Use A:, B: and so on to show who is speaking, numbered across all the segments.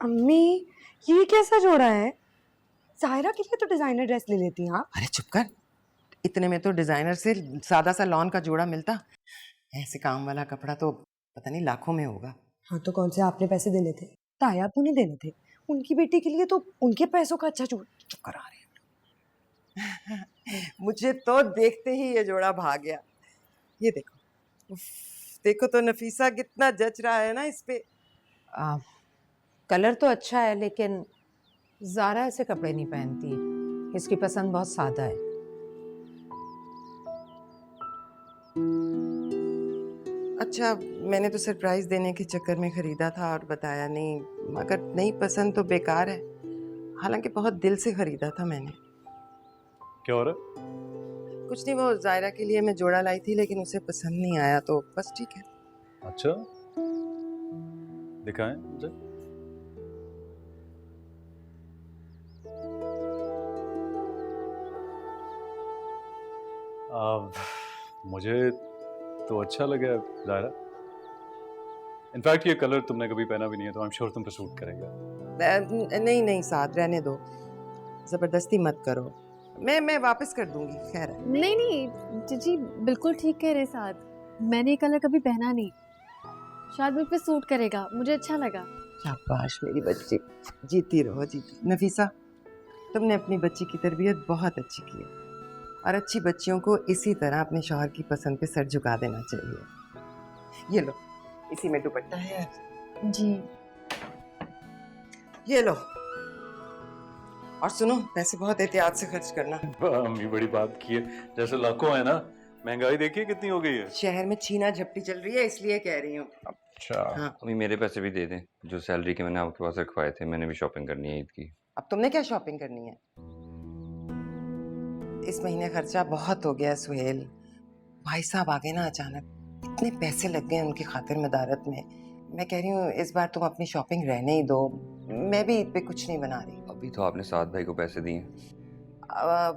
A: अम्मी, ये कैसा जोड़ा है? जायरा के लिए तो डिजाइनर ड्रेस ले लेती हैं आप।
B: अरे चुप कर, इतने में तो डिजाइनर से सादा सा लॉन का जोड़ा मिलता। ऐसे काम वाला कपड़ा तो पता नहीं लाखों में होगा।
A: हाँ तो कौन से आपने पैसे देने थे? ताया आपको नहीं देने थे। उनकी बेटी के लिए तो उनके पैसों का अच्छा जोड़ा। चुप करा रहे हैं।
B: मुझे तो देखते ही ये जोड़ा भाग गया। ये देखो, उफ, देखो तो नफीसा कितना जच रहा है ना इस पे।
C: कलर तो अच्छा है लेकिन ज़ारा ऐसे कपड़े नहीं पहनती। इसकी पसंद बहुत सादा है।
B: अच्छा, मैंने तो सरप्राइज देने के चक्कर में खरीदा था और बताया नहीं, मगर नहीं पसंद तो बेकार है। हालांकि बहुत दिल से खरीदा था मैंने।
D: क्या हो रहा है?
B: कुछ नहीं, वो जायरा के लिए मैं जोड़ा लाई थी लेकिन उसे पसंद नहीं आया तो बस ठीक है।
D: अच्छा, दिखाएं मुझे। मुझे तो अच्छा लगा ज़ायरा। इनफैक्ट ये कलर तुमने कभी पहना भी नहीं है तो आई एम श्योर तुम पे सूट करेगा।
B: नहीं नहीं साथ रहने दो, जबरदस्ती मत करो। मैं वापस कर दूंगी। खैर है।
E: नहीं नहीं जीजी बिल्कुल ठीक कह रहे साथ। मैंने ये कलर कभी पहना नहीं, शायद मुझ पे सूट करेगा, मुझे अच्छा लगा।
B: शाबाश मेरी बच्ची, जीती रहो जीती। नफीसा, तुमने अपनी बच्ची की तरबियत बहुत अच्छी की है और अच्छी बच्चियों को इसी तरह अपने शौहर की पसंद पे सर झुका देना चाहिए। ये लो, इसी में दुपट्टा है यार।
E: जी
B: ये लो, और सुनो, पैसे बहुत एहतियात से खर्च करना।
D: अम्मी बड़ी बात की है, जैसे लाखों है ना। महंगाई देखिए कितनी हो गई है।
B: शहर में छीना झपटी चल रही है इसलिए कह रही हूँ।
D: अच्छा,
B: हाँ,
F: अभी मेरे पैसे भी दे दें, जो सैलरी के मैंने आपके पास रखवाए थे। मैंने भी शॉपिंग करनी है ईद की।
B: अब तुमने क्या शॉपिंग करनी है? इस महीने खर्चा बहुत हो गया सुहेल। भाई साहब आ गए ना अचानक, इतने पैसे लग गए उनकी खातिर मदारत में। मैं कह रही हूँ इस बार तुम अपनी शॉपिंग रहने ही दो। मैं भी ईद पे कुछ नहीं बना रही।
F: अभी तो आपने साथ भाई को पैसे दिए।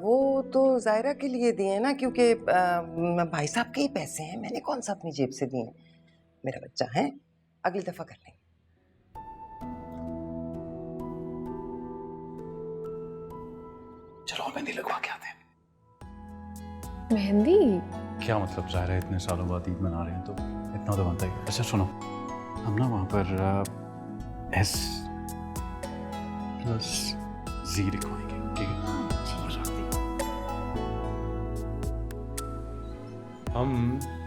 B: वो तो जायरा के लिए दिए ना, क्योंकि भाई साहब के ही पैसे हैं। मैंने कौन सा अपनी जेब से दिए? मेरा बच्चा है, अगली दफा कर लेंगे।
D: चलो मेहंदी लगवा के आते हैं।
E: मेहंदी?
D: क्या मतलब, ज़ाहिर है इतने सालों बाद ईद मना रहे हैं तो इतना तो बनता ही है। अच्छा सुनो, हम ना वहाँ पर एस प्लस जी लिखवाएंगे, ठीक है? हम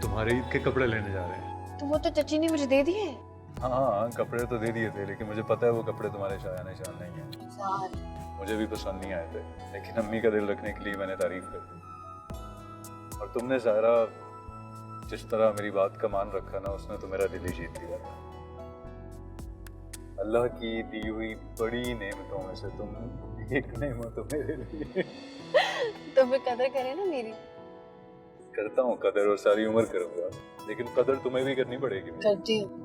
D: तुम्हारे ईद के कपड़े लेने जा रहे हैं।
E: तो वो तो चची ने मुझे दे दिए।
D: हाँ, कपड़े तो दे दिए थे लेकिन मुझे पता है वो कपड़े तुम्हारे शायान निशान नहीं है। मुझे भी पसंद नहीं आए थे लेकिन अम्मी का दिल रखने के लिए मैंने तारीफ कर दी। और तुमने ज़ाहिरा जिस तरह मेरी बात का मान रखा ना, उसने तो मेरा दिल ही जीत लिया। अल्लाह की दी हुई बड़ी नेमतों में से तुम एक नेमत हो मेरे लिए।
E: तो फिर कदर करे ना मेरी।
D: करता हूँ कदर और सारी उम्र करूँगा, लेकिन कदर तुम्हें भी करनी पड़ेगी।
E: करती हूँ।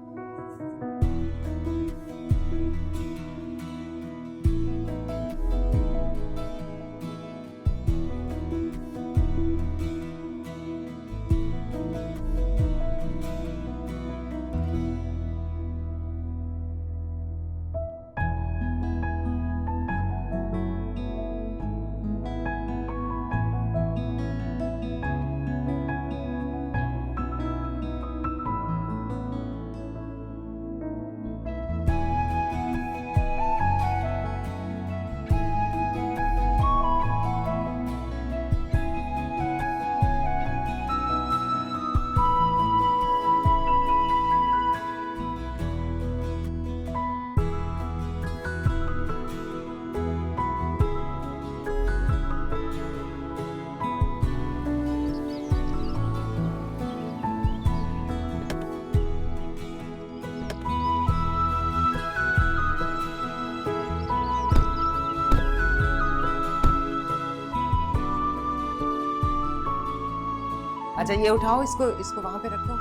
B: अच्छा ये उठाओ, इसको इसको वहां पे रखो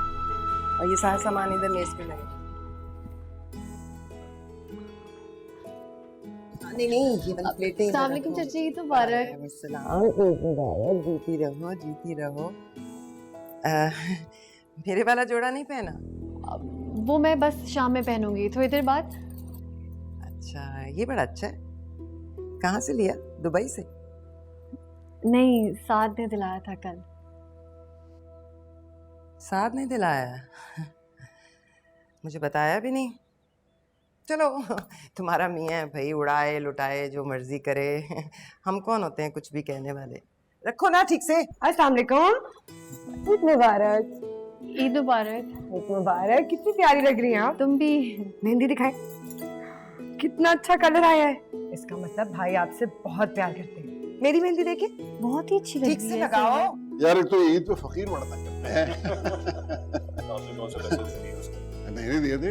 B: और ये सारा सामान इधर मेज पे लगे। नहीं नहीं, ये वाली प्लेटें इधर
E: अस्सलाम वालेकुम
B: रखो।
E: चाची, ईद मुबारक।
B: मुबारक, जीती रहो जीती रहो। मेरे वाला जोड़ा नहीं पहना?
E: वो मैं बस शाम में पहनूंगी, थोड़ी देर बाद।
B: अच्छा, ये बड़ा अच्छा है। कहाँ से लिया? दुबई से?
E: नहीं, साथ ने दिलाया था कल।
B: साथ नहीं दिलाया? मुझे बताया भी नहीं। चलो, तुम्हारा मियाँ है भाई, उड़ाए लुटाए जो मर्जी करे। हम कौन होते हैं कुछ भी कहने वाले। रखो ना ठीक से।
A: अस्सलाम वालेकुम। ईद मुबारक।
E: ईद मुबारक।
A: ईद मुबारक। कितनी प्यारी लग रही हैं आप।
E: तुम भी।
A: मेहंदी दिखाएं। कितना अच्छा कलर आया है। इसका मतलब भाई आपसे बहुत प्यार करते हैं। मेरी मेहंदी देखिए,
E: बहुत ही अच्छी लग
B: ठीक
E: रही
B: से
E: है।
B: लगाओ।
G: यार एक तो ईद पे फकीर बढ़ता करते हैं।
D: आपने कौन सा पैसे दे दिए उसको?
G: नहीं दिए थे।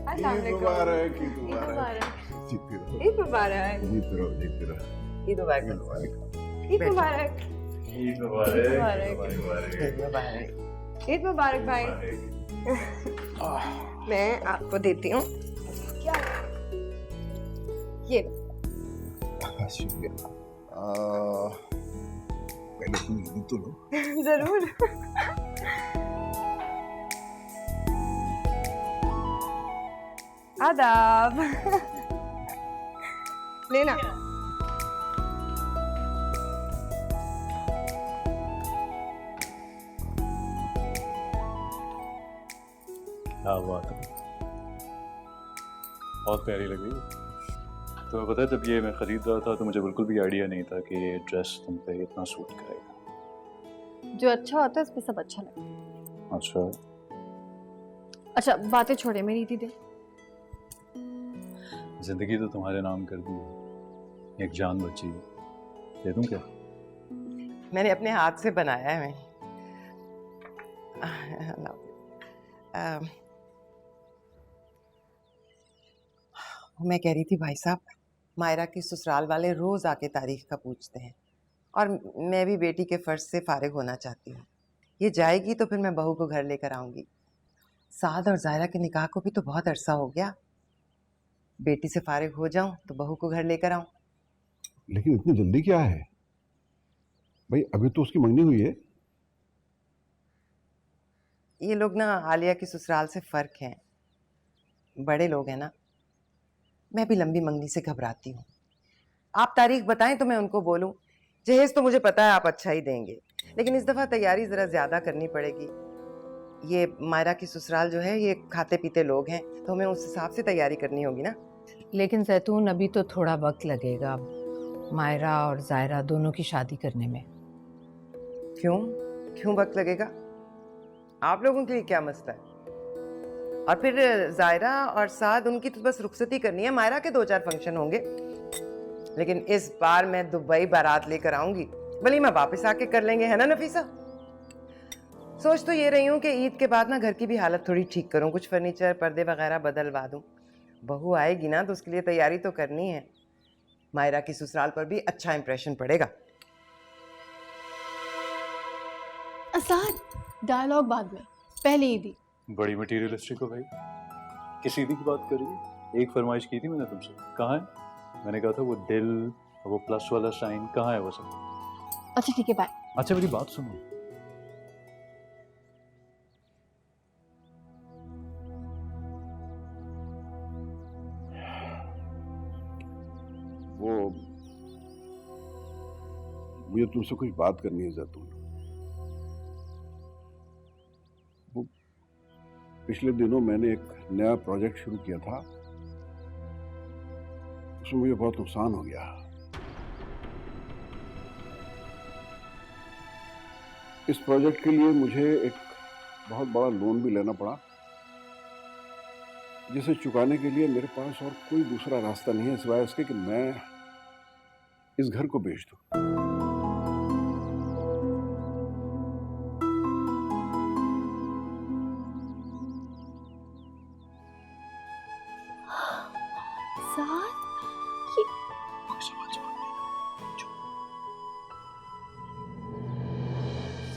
A: अस्सलाम
G: ईद
A: वालेकुम।
G: मुबारक, ईद
E: ईद
G: मुबारक।
E: मुबारक।
G: जीते रहो,
A: ईद मुबारक।
G: जीते रहो, जीते रहो।
B: ईद मुबारक।
G: ईद मुबारक।
A: ईद मुबारक।
D: ईद
E: मुबारक।
B: ईद मुबारक।
A: ईद मुबारक भाई। मैं आपको देती हूँ। क्या? ये लो।
G: शुक्रिया। पहले तुम ईद तो लो।
A: जरूर। आदाब। लेना।
D: क्या बात है, बहुत प्यारी लगी। तुम्हें पता है जब ये मैं खरीद रहा था तो मुझे बिल्कुल भी आइडिया नहीं था कि ये ड्रेस तुम पे इतना सूट करेगा।
E: जो अच्छा होता है उस पे सब अच्छा लगता है।
D: अच्छा,
E: अच्छा बातें छोड़े, मेरी ईदी दे।
D: जिंदगी तो तुम्हारे नाम कर दी है, एक जान बची है, दे दूं क्या?
B: मैंने अपने हाथ से बनाया है। मैं कह रही थी भाई साहब, मायरा के ससुराल वाले रोज आके तारीख का पूछते हैं और मैं भी बेटी के फर्ज से फारिग होना चाहती हूँ। ये जाएगी तो फिर मैं बहू को घर लेकर आऊंगी। साद और जायरा के निकाह को भी तो बहुत अरसा हो गया। बेटी से फारिग हो जाऊं तो बहू को घर लेकर आऊं।
G: लेकिन इतनी जल्दी क्या है भाई? अभी तो उसकी मंगनी हुई है।
B: ये लोग ना आलिया के ससुराल से फर्क हैं, बड़े लोग हैं ना। मैं भी लंबी मंगनी से घबराती हूँ। आप तारीख बताएं तो मैं उनको बोलूं। जहेज तो मुझे पता है आप अच्छा ही देंगे, लेकिन इस दफ़ा तैयारी ज़रा ज़्यादा करनी पड़ेगी। ये मायरा की ससुराल जो है ये खाते पीते लोग हैं, तो हमें उस हिसाब से तैयारी करनी होगी ना।
C: लेकिन जैतून अभी तो थोड़ा वक्त लगेगा मायरा और जायरा दोनों की शादी करने में।
B: क्यों क्यों वक्त लगेगा? आप लोगों के लिए क्या मसला है? और फिर जायरा और साद उनकी तो बस रुखसती करनी है। मायरा के 2-4 फंक्शन होंगे, लेकिन इस बार मैं दुबई बारात लेकर आऊंगी। वलीमा वापस आके कर लेंगे, है ना नफीसा? सोच तो ये रही हूँ कि ईद के बाद ना घर की भी हालत थोड़ी ठीक करूँ, कुछ फर्नीचर पर्दे वगैरह बदलवा दूँ। बहू आएगी ना तो उसके लिए तैयारी तो करनी है। मायरा की ससुराल पर भी अच्छा इंप्रेशन पड़ेगा।
E: आसान डायलॉग बाद में, पहले ईदी।
D: बड़ी मटीरियलिस्टिक हो भाई, किस ईदी की बात कर रही है? एक फरमाइश की थी मैंने तुमसे, कहाँ है? मैंने कहा था वो दिल, वो प्लस वाला साइन, कहाँ है वो सब?
E: अच्छा ठीक है, बाय।
D: अच्छा मेरी बात सुनो,
G: वो मुझे तुमसे कुछ बात करनी है जैतून। वो पिछले दिनों मैंने एक नया प्रोजेक्ट शुरू किया था, उसमें मुझे बहुत नुकसान हो गया। इस प्रोजेक्ट के लिए मुझे एक बहुत बड़ा लोन भी लेना पड़ा, जिसे चुकाने के लिए मेरे पास और कोई दूसरा रास्ता नहीं है सिवाय इसके कि मैं इस घर को बेच दूं।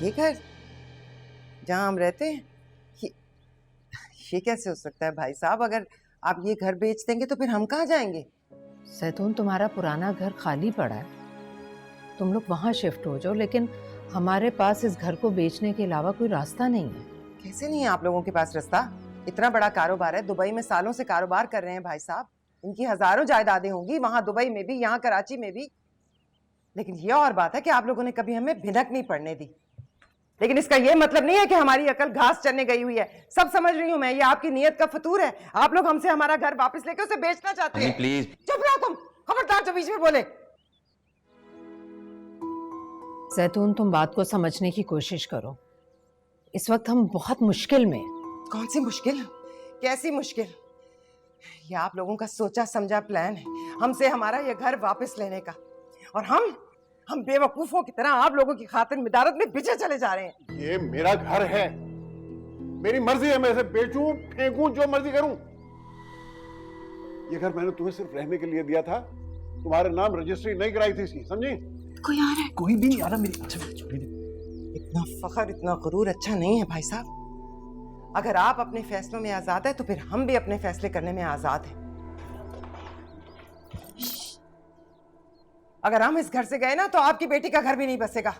B: ये घर जहाँ हम रहते हैं, ये कैसे हो सकता है भाई साहब? अगर आप ये घर बेच देंगे तो फिर हम कहाँ जाएंगे?
C: जैतून तुम्हारा पुराना घर खाली पड़ा है, तुम लोग वहाँ शिफ्ट हो जाओ, लेकिन हमारे पास इस घर को बेचने के अलावा कोई रास्ता नहीं है।
B: कैसे नहीं है आप लोगों के पास रास्ता? इतना बड़ा कारोबार है, दुबई में सालों से कारोबार कर रहे हैं भाई साहब। इनकी हजारों जायदादें होंगी, वहां दुबई में भी, यहाँ कराची में भी। लेकिन ये और बात है कि आप लोगों ने कभी हमें भिनक नहीं पड़ने दी। लेकिन इसका ये मतलब नहीं है कि हमारी अकल घास चरने गई हुई है। सब समझ रही हूं मैं, ये आपकी नीयत का फतूर है। आप लोग हमसे हमारा घर वापस लेके उसे बेचना चाहते हैं।
F: प्लीज
B: चुप रहो तुम, खबरदार जो बीच में बोले।
C: जैतून, तुम बात को समझने की कोशिश करो। इस वक्त हम बहुत मुश्किल में हैं।
B: कौन सी मुश्किल? कैसी मुश्किल? ये आप लोगों का सोचा समझा प्लान है हमसे हमारा ये घर वापस लेने का, और हम बेवकूफों की तरह आप लोगों की खातिर मिदारत में बिछे चले जा रहे हैं।
G: ये मेरा घर है, मेरी मर्जी है, मैं इसे बेचूं, फेंकूं, जो मर्जी करूं। ये घर मैंने तुम्हें सिर्फ रहने के लिए दिया था, तुम्हारे नाम रजिस्ट्री नहीं कराई थी इसकी, समझी?
E: कोई आ रहा है।
H: कोई भी नहीं आ रहा मेरी। अच्छा
B: इतना फखर, इतना गुरूर अच्छा नहीं है भाई साहब। अगर आप अपने फैसलों में आजाद है तो फिर हम भी अपने फैसले करने में आजाद हैं। अगर हम इस घर से गए ना तो आपकी बेटी का घर भी नहीं बसेगा।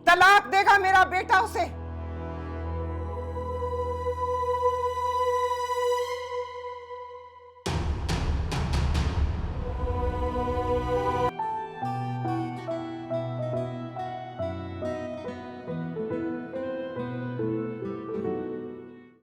B: तलाक देगा मेरा बेटा उसे।